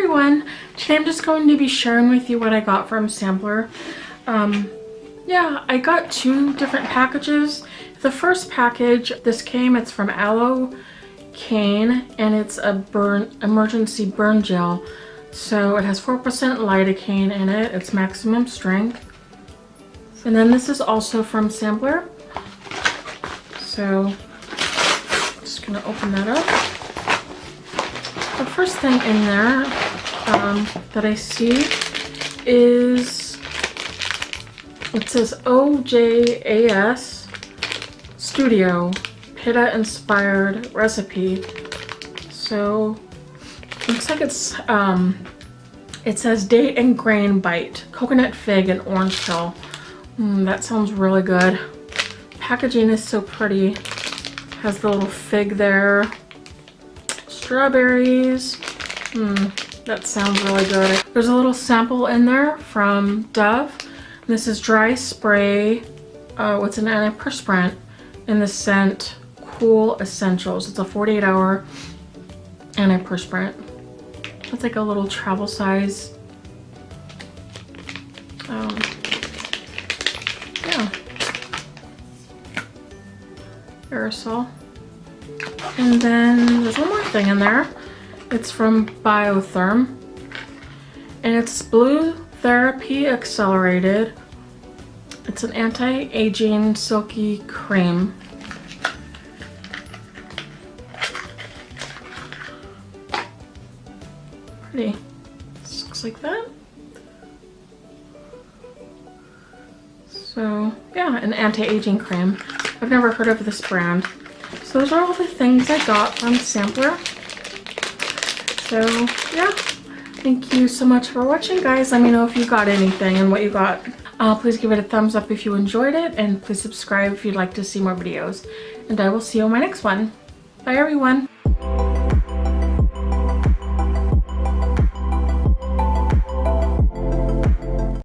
everyone, today I'm just going to be sharing with you what I got from Sampler. Yeah, I got 2 different packages. The first package, it's from Alocane, and it's a emergency burn gel. So it has 4% lidocaine in it, it's maximum strength. And then this is also from Sampler. So just gonna open that up. The first thing in there that I see is, it says OJAS Studio Pitta inspired recipe. So looks like it's it says date and grain bite, coconut fig and orange peel. That sounds really good. Packaging is so pretty. Has the little fig there. Strawberries. That sounds really good. There's a little sample in there from Dove. This is dry spray with an antiperspirant in the scent Cool Essentials. It's a 48-hour antiperspirant. It's like a little travel size. Yeah. Aerosol. And then there's one more thing in there. It's from Biotherm. And it's Blue Therapy Accelerated. It's an anti-aging silky cream. Pretty. This looks like that. So yeah, an anti-aging cream. I've never heard of this brand. So those are all the things I got from Sampler. So yeah, thank you so much for watching, guys. Let me know if you got anything and what you got. Please give it a thumbs up if you enjoyed it, and please subscribe if you'd like to see more videos. And I will see you on my next one. Bye everyone.